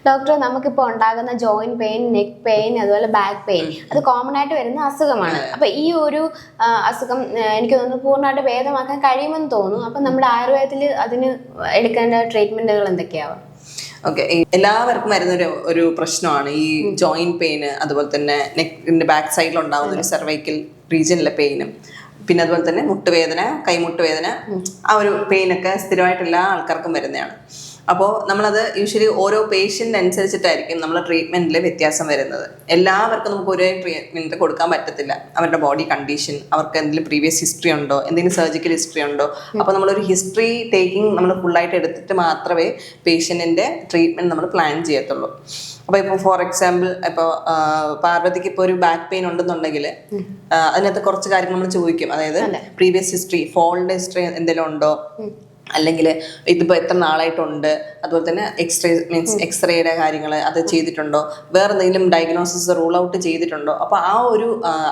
Doctor, നമുക്കിപ്പോൾ ഉണ്ടാകുന്ന joint pain, neck pain, അതുപോലെ ബാക്ക് പെയിൻ, അത് കോമൺ ആയിട്ട് വരുന്ന അസുഖമാണ്. അപ്പൊ ഈ ഒരു അസുഖം എനിക്ക് തോന്നുന്നു പൂർണ്ണമായിട്ട് ഭേദമാക്കാൻ കഴിയുമെന്ന് തോന്നുന്നു. അപ്പൊ നമ്മുടെ ആയുർവേദത്തിൽ അതിന് എടുക്കേണ്ട ട്രീറ്റ്മെന്റുകൾ എന്തൊക്കെയാവും? ഓക്കെ, എല്ലാവർക്കും വരുന്ന ഒരു പ്രശ്നമാണ് ഈ ജോയിന്റ് പെയിന്, അതുപോലെ തന്നെ നെക്കിന്റെ ബാക്ക് സൈഡിൽ ഉണ്ടാകുന്ന ഒരു സെർവൈക്കൽ റീജിയനിലെ പെയിനും, പിന്നെ അതുപോലെ തന്നെ മുട്ടുവേദന, കൈമുട്ടുവേദന, ആ ഒരു പെയിനൊക്കെ സ്ഥിരമായിട്ട് എല്ലാ ആൾക്കാർക്കും വരുന്നതാണ്. അപ്പോൾ നമ്മളത് യൂഷ്വലി ഓരോ പേഷ്യൻ്റ് അനുസരിച്ചിട്ടായിരിക്കും നമ്മൾ ട്രീറ്റ്മെൻറ്റിൽ വ്യത്യാസം വരുന്നത്. എല്ലാവർക്കും നമുക്ക് ഒരേ ട്രീറ്റ്മെൻറ്റ് കൊടുക്കാൻ പറ്റത്തില്ല. അവരുടെ ബോഡി കണ്ടീഷൻ, അവർക്ക് എന്തെങ്കിലും പ്രീവിയസ് ഹിസ്റ്ററി ഉണ്ടോ, എന്തെങ്കിലും സർജിക്കൽ ഹിസ്റ്ററി ഉണ്ടോ. അപ്പോൾ നമ്മളൊരു ഹിസ്റ്ററി ടേക്കിംഗ് നമ്മൾ ഫുള്ളായിട്ട് എടുത്തിട്ട് മാത്രമേ പേഷ്യൻറ്റിൻ്റെ ട്രീറ്റ്മെൻറ്റ് നമ്മൾ പ്ലാൻ ചെയ്യത്തുള്ളൂ. അപ്പോൾ ഇപ്പോൾ ഫോർ എക്സാമ്പിൾ, ഇപ്പോൾ പാർവതിക്ക് ഇപ്പോൾ ഒരു ബാക്ക് പെയിൻ ഉണ്ടെന്നുണ്ടെങ്കിൽ അതിനകത്ത് കുറച്ച് കാര്യങ്ങൾ നമ്മൾ ചോദിക്കും. അതായത് പ്രീവിയസ് ഹിസ്റ്ററി, ഫോളിൻ്റെ ഹിസ്റ്ററി എന്തെങ്കിലും ഉണ്ടോ, അല്ലെങ്കിൽ ഇതിപ്പോൾ എത്ര നാളായിട്ടുണ്ട്, അതുപോലെ തന്നെ എക്സ്റേയുടെ കാര്യങ്ങൾ അത് ചെയ്തിട്ടുണ്ടോ, വേറെ എന്തെങ്കിലും ഡയഗ്നോസിസ് റൂൾ ഔട്ട് ചെയ്തിട്ടുണ്ടോ. അപ്പോൾ ആ ഒരു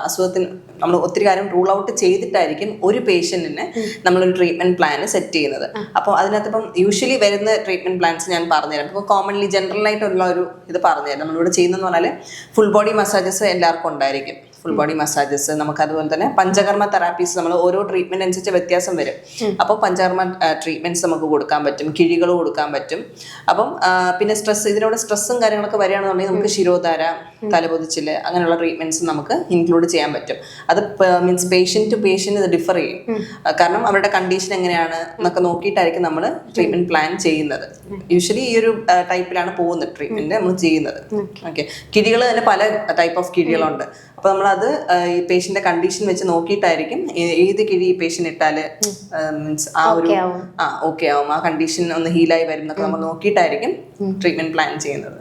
അസുഖത്തിന് നമ്മൾ ഒത്തിരി കാര്യം റൂൾ ഔട്ട് ചെയ്തിട്ടായിരിക്കും ഒരു പേഷ്യൻറ്റിന് നമ്മളൊരു ട്രീറ്റ്മെൻറ്റ് പ്ലാൻ സെറ്റ് ചെയ്യുന്നത്. അപ്പോൾ അതിനകത്ത് ഇപ്പം യൂഷ്വലി വരുന്ന ട്രീറ്റ്മെൻറ്റ് പ്ലാൻസ് ഞാൻ പറഞ്ഞുതരാം. ഇപ്പോൾ കോമൺലി ജനറലായിട്ടുള്ള ഒരു ഇത് പറഞ്ഞുതരാം. നമ്മളിവിടെ ചെയ്യുന്നതെന്ന് പറഞ്ഞാൽ ഫുൾ ബോഡി മസാജസ് എല്ലാവർക്കും ഉണ്ടായിരിക്കും. ഫുൾ ബോഡി മസാജസ്, നമുക്ക് അതുപോലെ തന്നെ പഞ്ചകർമ്മ തെറാപ്പീസ്, നമ്മൾ ഓരോ ട്രീറ്റ്മെന്റ് അനുസരിച്ച് വ്യത്യാസം വരും. അപ്പോൾ പഞ്ചകർമ്മ ട്രീറ്റ്മെന്റ്സ് നമുക്ക് കൊടുക്കാൻ പറ്റും, കിഴികൾ കൊടുക്കാൻ പറ്റും. അപ്പം പിന്നെ ഇതിനോട് സ്ട്രെസ്സും കാര്യങ്ങളൊക്കെ വരികയാണെന്നുണ്ടെങ്കിൽ നമുക്ക് ശിരോധാര, തലപൊതിച്ചില്, അങ്ങനെയുള്ള ട്രീറ്റ്മെന്റ്സ് നമുക്ക് ഇൻക്ലൂഡ് ചെയ്യാൻ പറ്റും. അത് മീൻസ് പേഷ്യന്റ് ടു പേഷ്യന്റ് ഇത് ഡിഫർ ചെയ്യും. കാരണം അവരുടെ കണ്ടീഷൻ എങ്ങനെയാണ് എന്നൊക്കെ നോക്കിയിട്ടായിരിക്കും നമ്മൾ ട്രീറ്റ്മെന്റ് പ്ലാൻ ചെയ്യുന്നത്. യൂഷ്വലി ഈ ഒരു ടൈപ്പിലാണ് പോകുന്നത് ട്രീറ്റ്മെന്റ് നമ്മൾ ചെയ്യുന്നത്. ഓക്കെ, കിഴികൾ തന്നെ പല ടൈപ്പ് ഓഫ് കിഴികളുണ്ട്. അപ്പോൾ നമ്മളത് ഈ പേഷ്യന്റെ കണ്ടീഷൻ വെച്ച് നോക്കിയിട്ടായിരിക്കും ഏത് കിഴി ഈ പേഷ്യന്റ് ഇട്ടാല് മീൻസ് ആ ഒരു ഓക്കെ ആവും, ആ കണ്ടീഷൻ ഒന്ന് ഹീലായി വരും എന്നൊക്കെ നമ്മൾ നോക്കിയിട്ടായിരിക്കും ട്രീറ്റ്മെന്റ് പ്ലാൻ ചെയ്യുന്നത്.